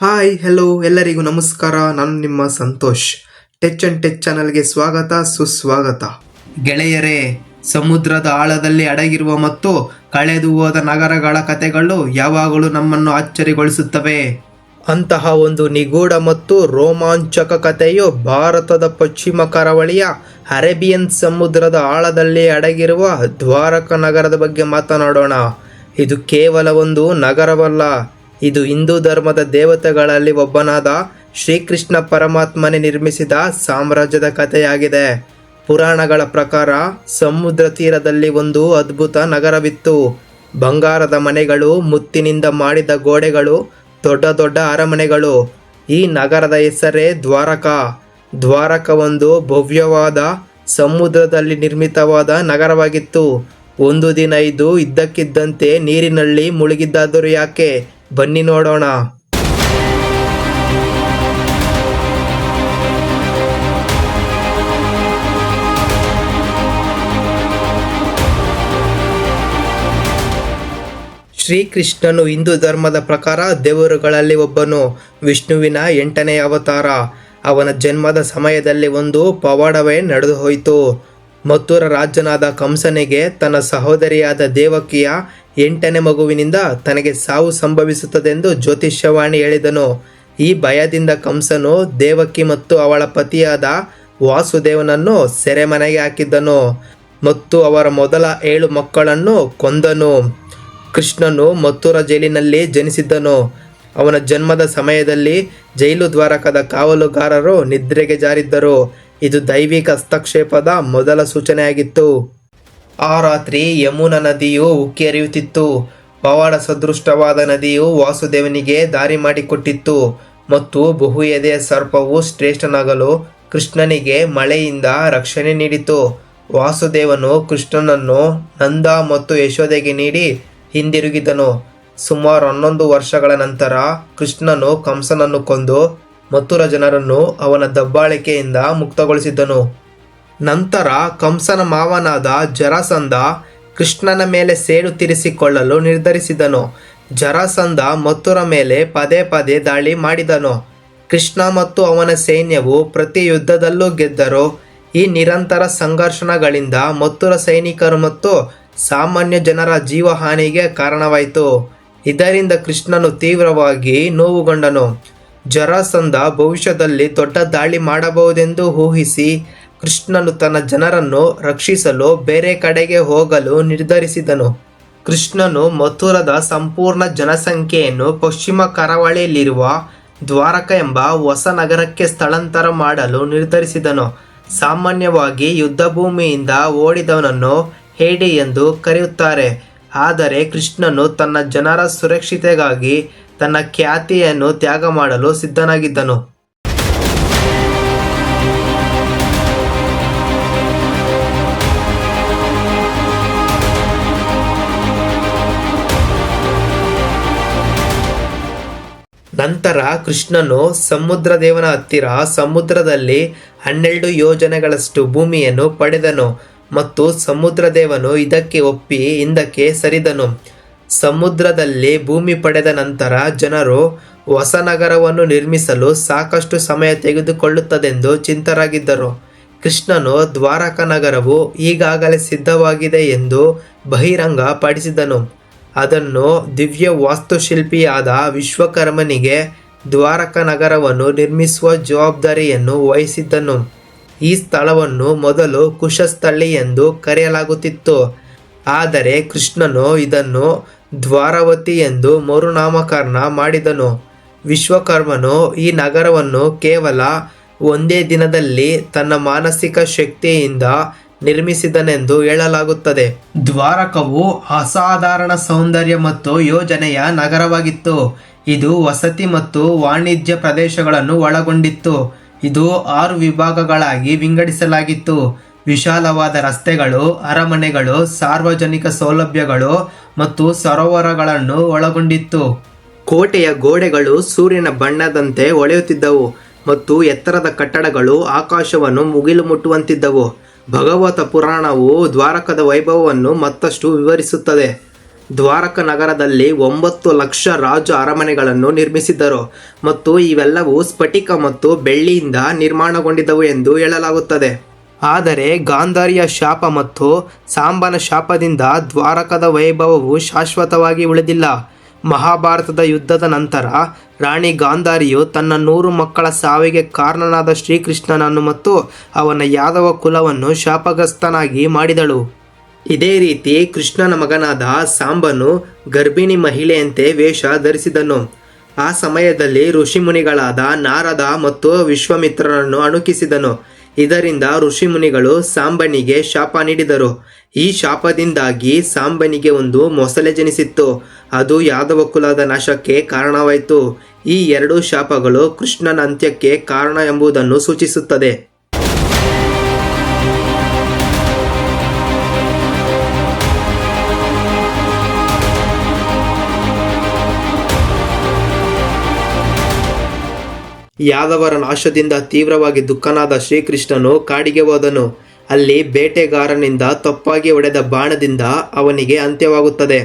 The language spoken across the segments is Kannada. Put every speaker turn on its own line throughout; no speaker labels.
ಹಾಯ್ ಹೆಲೋ ಎಲ್ಲರಿಗೂ ನಮಸ್ಕಾರ. ನಾನು ನಿಮ್ಮ ಸಂತೋಷ್. ಟೆಚ್ ಅಂಡ್ ಟೆಚ್ ಚಾನಲ್ಗೆ ಸ್ವಾಗತ ಸುಸ್ವಾಗತ. ಗೆಳೆಯರೇ, ಸಮುದ್ರದ ಆಳದಲ್ಲಿ ಅಡಗಿರುವ ಮತ್ತು ಕಳೆದು ಹೋದ ನಗರಗಳ ಕಥೆಗಳು ಯಾವಾಗಲೂ ನಮ್ಮನ್ನು ಆಶ್ಚರ್ಯಗೊಳಿಸುತ್ತವೆ. ಅಂತಹ ಒಂದು ನಿಗೂಢ ಮತ್ತು ರೋಮಾಂಚಕ ಕಥೆಯು ಭಾರತದ ಪಶ್ಚಿಮ ಕರಾವಳಿಯ ಅರೇಬಿಯನ್ ಸಮುದ್ರದ ಆಳದಲ್ಲಿ ಅಡಗಿರುವ ದ್ವಾರಕ ನಗರದ ಬಗ್ಗೆ ಮಾತನಾಡೋಣ. ಇದು ಕೇವಲ ಒಂದು ನಗರವಲ್ಲ, ಇದು ಹಿಂದೂ ಧರ್ಮದ ದೇವತೆಗಳಲ್ಲಿ ಒಬ್ಬನಾದ ಶ್ರೀಕೃಷ್ಣ ಪರಮಾತ್ಮನೇ ನಿರ್ಮಿಸಿದ ಸಾಮ್ರಾಜ್ಯದ ಕಥೆಯಾಗಿದೆ. ಪುರಾಣಗಳ ಪ್ರಕಾರ ಸಮುದ್ರ ತೀರದಲ್ಲಿ ಒಂದು ಅದ್ಭುತ ನಗರವಿತ್ತು. ಬಂಗಾರದ ಮನೆಗಳು, ಮುತ್ತಿನಿಂದ ಮಾಡಿದ ಗೋಡೆಗಳು, ದೊಡ್ಡ ದೊಡ್ಡ ಅರಮನೆಗಳು. ಈ ನಗರದ ಹೆಸರೇ ದ್ವಾರಕ. ದ್ವಾರಕ ಒಂದು ಭವ್ಯವಾದ ಸಮುದ್ರದಲ್ಲಿ ನಿರ್ಮಿತವಾದ ನಗರವಾಗಿತ್ತು. ಒಂದು ದಿನ ಇದು ಇದ್ದಕ್ಕಿದ್ದಂತೆ ನೀರಿನಲ್ಲಿ ಮುಳುಗಿದ್ದಾದರೂ ಯಾಕೆ? ಬನ್ನಿ ನೋಡೋಣ. ಶ್ರೀಕೃಷ್ಣನು ಹಿಂದೂ ಧರ್ಮದ ಪ್ರಕಾರ ದೇವರುಗಳಲ್ಲಿ ಒಬ್ಬನು, ವಿಷ್ಣುವಿನ 8ನೇ ಅವತಾರ. ಅವನ ಜನ್ಮದ ಸಮಯದಲ್ಲಿ ಒಂದು ಪವಾಡವೇ ನಡೆದು ಹೋಯಿತು. ಮಥುರ ರಾಜನಾದ ಕಂಸನಿಗೆ ತನ್ನ ಸಹೋದರಿಯಾದ ದೇವಕಿಯ 8ನೇ ಮಗುವಿನಿಂದ ತನಗೆ ಸಾವು ಸಂಭವಿಸುತ್ತದೆಂದು ಜ್ಯೋತಿಷ್ಯವಾಣಿ ಹೇಳಿದನು. ಈ ಭಯದಿಂದ ಕಂಸನು ದೇವಕಿ ಮತ್ತು ಅವಳ ಪತಿಯಾದ ವಾಸುದೇವನನ್ನು ಸೆರೆಮನೆಗೆ ಹಾಕಿದ್ದನು ಮತ್ತು ಅವರ ಮೊದಲ 7 ಮಕ್ಕಳನ್ನು ಕೊಂದನು. ಕೃಷ್ಣನು ಮಥುರ ಜೈಲಿನಲ್ಲಿ ಜನಿಸಿದ್ದನು. ಅವನ ಜನ್ಮದ ಸಮಯದಲ್ಲಿ ಜೈಲು ದ್ವಾರಕದ ಕಾವಲುಗಾರರು ನಿದ್ರೆಗೆ ಜಾರಿದ್ದರು. ಇದು ದೈವಿಕ ಹಸ್ತಕ್ಷೇಪದ ಮೊದಲ ಸೂಚನೆಯಾಗಿತ್ತು. ಆ ರಾತ್ರಿ ಯಮುನಾ ನದಿಯು ಉಕ್ಕಿ ಹರಿಯುತ್ತಿತ್ತು. ಪವಾಡ ಸದೃಷ್ಟವಾದ ನದಿಯು ವಾಸುದೇವನಿಗೆ ದಾರಿ ಮಾಡಿಕೊಟ್ಟಿತ್ತು ಮತ್ತು ಬಹು ಎದೆಯ ಸರ್ಪವು ಶ್ರೇಷ್ಠನಾಗಲು ಕೃಷ್ಣನಿಗೆ ಮಳೆಯಿಂದ ರಕ್ಷಣೆ ನೀಡಿತು. ವಾಸುದೇವನು ಕೃಷ್ಣನನ್ನು ನಂದ ಮತ್ತು ಯಶೋದೆಗೆ ನೀಡಿ ಹಿಂದಿರುಗಿದನು. ಸುಮಾರು 11 ವರ್ಷಗಳ ನಂತರ ಕೃಷ್ಣನು ಕಂಸನನ್ನು ಕೊಂದು ಮಥುರ ಜನರನ್ನು ಅವನ ದಬ್ಬಾಳಿಕೆಯಿಂದ ಮುಕ್ತಗೊಳಿಸಿದನು. ನಂತರ ಕಂಸನ ಮಾವನಾದ ಜರಾಸಂಧ ಕೃಷ್ಣನ ಮೇಲೆ ಸೇಡು ತೀರಿಸಿಕೊಳ್ಳಲು ನಿರ್ಧರಿಸಿದನು. ಜರಾಸಂಧ ಮಥುರ ಮೇಲೆ ಪದೇ ಪದೇ ದಾಳಿ ಮಾಡಿದನು. ಕೃಷ್ಣ ಮತ್ತು ಅವನ ಸೈನ್ಯವು ಪ್ರತಿ ಯುದ್ಧದಲ್ಲೂ ಗೆದ್ದರು. ಈ ನಿರಂತರ ಸಂಘರ್ಷಣಗಳಿಂದ ಮಥುರ ಸೈನಿಕರು ಮತ್ತು ಸಾಮಾನ್ಯ ಜನರ ಜೀವಹಾನಿಗೆ ಕಾರಣವಾಯಿತು. ಇದರಿಂದ ಕೃಷ್ಣನು ತೀವ್ರವಾಗಿ ನೋವುಗೊಂಡನು. ಜರಾಸಂಧ ಭವಿಷ್ಯದಲ್ಲಿ ದೊಡ್ಡ ದಾಳಿ ಮಾಡಬಹುದೆಂದು ಊಹಿಸಿ ಕೃಷ್ಣನು ತನ್ನ ಜನರನ್ನು ರಕ್ಷಿಸಲು ಬೇರೆ ಕಡೆಗೆ ಹೋಗಲು ನಿರ್ಧರಿಸಿದನು. ಕೃಷ್ಣನು ಮಥುರದ ಸಂಪೂರ್ಣ ಜನಸಂಖ್ಯೆಯನ್ನು ಪಶ್ಚಿಮ ಕರಾವಳಿಯಲ್ಲಿರುವ ದ್ವಾರಕ ಎಂಬ ಹೊಸ ನಗರಕ್ಕೆ ಸ್ಥಳಾಂತರ ಮಾಡಲು ನಿರ್ಧರಿಸಿದನು. ಸಾಮಾನ್ಯವಾಗಿ ಯುದ್ಧ ಭೂಮಿಯಿಂದ ಓಡಿದವನನ್ನು ಹೇಡಿ ಎಂದು ಕರೆಯುತ್ತಾರೆ. ಆದರೆ ಕೃಷ್ಣನು ತನ್ನ ಜನರ ಸುರಕ್ಷತೆಗಾಗಿ ತನ್ನ ಖ್ಯಾತಿಯನ್ನು ತ್ಯಾಗ ಮಾಡಲು ಸಿದ್ಧನಾಗಿದ್ದನು. ನಂತರ ಕೃಷ್ಣನು ಸಮುದ್ರ ದೇವನ ಹತ್ತಿರ ಸಮುದ್ರದಲ್ಲಿ 12 ಯೋಜನೆಗಳಷ್ಟು ಭೂಮಿಯನ್ನು ಪಡೆದನು ಮತ್ತು ಸಮುದ್ರ ದೇವನು ಇದಕ್ಕೆ ಒಪ್ಪಿ ಹಿಂದಕ್ಕೆ ಸರಿದನು. ಸಮುದ್ರದಲ್ಲಿ ಭೂಮಿ ಪಡೆದ ನಂತರ ಜನರು ಹೊಸ ನಗರವನ್ನು ನಿರ್ಮಿಸಲು ಸಾಕಷ್ಟು ಸಮಯ ತೆಗೆದುಕೊಳ್ಳುತ್ತದೆಂದು ಚಿಂತರಾಗಿದ್ದರು. ಕೃಷ್ಣನು ದ್ವಾರಕ ನಗರವು ಈಗಾಗಲೇ ಸಿದ್ಧವಾಗಿದೆ ಎಂದು ಬಹಿರಂಗ ಪಡಿಸಿದನು. ಅದನ್ನು ದಿವ್ಯ ವಾಸ್ತುಶಿಲ್ಪಿಯಾದ ವಿಶ್ವಕರ್ಮನಿಗೆ ದ್ವಾರಕ ನಗರವನ್ನು ನಿರ್ಮಿಸುವ ಜವಾಬ್ದಾರಿಯನ್ನು ವಹಿಸಿದ್ದನು. ಈ ಸ್ಥಳವನ್ನು ಮೊದಲು ಕುಶಸ್ಥಳಿ ಎಂದು ಕರೆಯಲಾಗುತ್ತಿತ್ತು. ಆದರೆ ಕೃಷ್ಣನು ಇದನ್ನು ದ್ವಾರಾವತಿ ಎಂದು ಮರುನಾಮಕರಣ ಮಾಡಿದನು. ವಿಶ್ವಕರ್ಮನು ಈ ನಗರವನ್ನು ಕೇವಲ ಒಂದೇ ದಿನದಲ್ಲಿ ತನ್ನ ಮಾನಸಿಕ ಶಕ್ತಿಯಿಂದ ನಿರ್ಮಿಸಿದನೆಂದು ಹೇಳಲಾಗುತ್ತದೆ. ದ್ವಾರಕವು ಅಸಾಧಾರಣ ಸೌಂದರ್ಯ ಮತ್ತು ಯೋಜನೆಯ ನಗರವಾಗಿತ್ತು. ಇದು ವಸತಿ ಮತ್ತು ವಾಣಿಜ್ಯ ಪ್ರದೇಶಗಳನ್ನು ಒಳಗೊಂಡಿತ್ತು. ಇದು 6 ವಿಭಾಗಗಳಾಗಿ ವಿಂಗಡಿಸಲಾಗಿತ್ತು. ವಿಶಾಲವಾದ ರಸ್ತೆಗಳು, ಅರಮನೆಗಳು, ಸಾರ್ವಜನಿಕ ಸೌಲಭ್ಯಗಳು ಮತ್ತು ಸರೋವರಗಳನ್ನು ಒಳಗೊಂಡಿತ್ತು. ಕೋಟೆಯ ಗೋಡೆಗಳು ಸೂರ್ಯನ ಬಣ್ಣದಂತೆ ಹೊಳೆಯುತ್ತಿದ್ದವು ಮತ್ತು ಎತ್ತರದ ಕಟ್ಟಡಗಳು ಆಕಾಶವನ್ನು ಮುಗಿಲು ಮುಟ್ಟುವಂತಿದ್ದವು. ಭಗವತ ಪುರಾಣವು ದ್ವಾರಕದ ವೈಭವವನ್ನು ಮತ್ತಷ್ಟು ವಿವರಿಸುತ್ತದೆ. ದ್ವಾರಕ ನಗರದಲ್ಲಿ 9 ಲಕ್ಷ ರಾಜ ಅರಮನೆಗಳನ್ನು ನಿರ್ಮಿಸಿದ್ದರು ಮತ್ತು ಇವೆಲ್ಲವೂ ಸ್ಫಟಿಕ ಮತ್ತು ಬೆಳ್ಳಿಯಿಂದ ನಿರ್ಮಾಣಗೊಂಡಿದ್ದವು ಎಂದು ಹೇಳಲಾಗುತ್ತದೆ. ಆದರೆ ಗಾಂಧಾರಿಯ ಶಾಪ ಮತ್ತು ಸಾಂಬನ ಶಾಪದಿಂದ ದ್ವಾರಕದ ವೈಭವವು ಶಾಶ್ವತವಾಗಿ ಉಳಿದಿಲ್ಲ. ಮಹಾಭಾರತದ ಯುದ್ಧದ ನಂತರ ರಾಣಿ ಗಾಂಧಾರಿಯು ತನ್ನ 100 ಮಕ್ಕಳ ಸಾವಿಗೆ ಕಾರಣನಾದ ಶ್ರೀಕೃಷ್ಣನನ್ನು ಮತ್ತು ಅವನ ಯಾದವ ಕುಲವನ್ನು ಶಾಪಗ್ರಸ್ತನಾಗಿ ಮಾಡಿದಳು. ಇದೇ ರೀತಿ ಕೃಷ್ಣನ ಮಗನಾದ ಸಾಂಬನು ಗರ್ಭಿಣಿ ಮಹಿಳೆಯಂತೆ ವೇಷ ಧರಿಸಿದನು. ಆ ಸಮಯದಲ್ಲಿ ಋಷಿಮುನಿಗಳಾದ ನಾರದ ಮತ್ತು ವಿಶ್ವಾಮಿತ್ರರನ್ನು ಅಣುಕಿಸಿದನು. ಇದರಿಂದ ಋಷಿಮುನಿಗಳು ಸಾಂಬನಿಗೆ ಶಾಪ ನೀಡಿದರು. ಈ ಶಾಪದಿಂದಾಗಿ ಸಾಂಬನಿಗೆ ಒಂದು ಮೊಸಳೆ ಜನಿಸಿತ್ತು. ಅದು ಯಾದವ ಕುಲದ ನಾಶಕ್ಕೆ ಕಾರಣವಾಯಿತು. ಈ 2 ಶಾಪಗಳು ಕೃಷ್ಣನ ಅಂತ್ಯಕ್ಕೆ ಕಾರಣ ಎಂಬುದನ್ನು ಸೂಚಿಸುತ್ತದೆ. ಯಾದವರ ನಾಶದಿಂದ ತೀವ್ರವಾಗಿ ದುಃಖನಾದ ಶ್ರೀಕೃಷ್ಣನು ಕಾಡಿಗೆ ಹೋದನು. ಅಲ್ಲಿ ಬೇಟೆಗಾರನಿಂದ ತಪ್ಪಾಗಿ ಹೊಡೆದ ಬಾಣದಿಂದ ಅವನಿಗೆ ಅಂತ್ಯವಾಗುತ್ತದೆ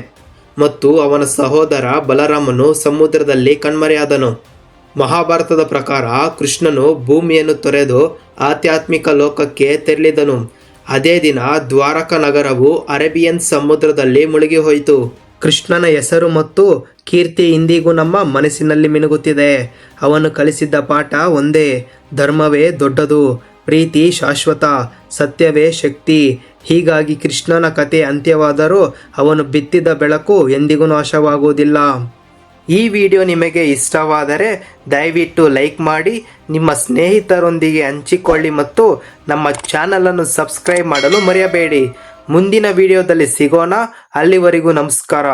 ಮತ್ತು ಅವನ ಸಹೋದರ ಬಲರಾಮನು ಸಮುದ್ರದಲ್ಲಿ ಕಣ್ಮರೆಯಾದನು. ಮಹಾಭಾರತದ ಪ್ರಕಾರ ಕೃಷ್ಣನು ಭೂಮಿಯನ್ನು ತೊರೆದು ಆಧ್ಯಾತ್ಮಿಕ ಲೋಕಕ್ಕೆ ತೆರಳಿದನು. ಅದೇ ದಿನ ದ್ವಾರಕ ನಗರವು ಅರೇಬಿಯನ್ ಸಮುದ್ರದಲ್ಲಿ ಮುಳುಗಿ ಹೋಯಿತು. ಕೃಷ್ಣನ ಹೆಸರು ಮತ್ತು ಕೀರ್ತಿ ಇಂದಿಗೂ ನಮ್ಮ ಮನಸ್ಸಿನಲ್ಲಿ ಮಿನುಗುತ್ತಿದೆ. ಅವನು ಕಲಿಸಿದ್ದ ಪಾಠ ಒಂದೇ: ಧರ್ಮವೇ ದೊಡ್ಡದು, ಪ್ರೀತಿ ಶಾಶ್ವತ, ಸತ್ಯವೇ ಶಕ್ತಿ. ಹೀಗಾಗಿ ಕೃಷ್ಣನ ಕತೆ ಅಂತ್ಯವಾದರೂ ಅವನು ಬಿತ್ತಿದ ಬೆಳಕು ಎಂದಿಗೂ ನಾಶವಾಗುವುದಿಲ್ಲ. ಈ ವಿಡಿಯೋ ನಿಮಗೆ ಇಷ್ಟವಾದರೆ ದಯವಿಟ್ಟು ಲೈಕ್ ಮಾಡಿ, ನಿಮ್ಮ ಸ್ನೇಹಿತರೊಂದಿಗೆ ಹಂಚಿಕೊಳ್ಳಿ ಮತ್ತು ನಮ್ಮ ಚಾನಲನ್ನು ಸಬ್ಸ್ಕ್ರೈಬ್ ಮಾಡಲು ಮರೆಯಬೇಡಿ. ಮುಂದಿನ ವಿಡಿಯೋದಲ್ಲಿ ಸಿಗೋಣ. ಅಲ್ಲಿವರೆಗೂ ನಮಸ್ಕಾರ.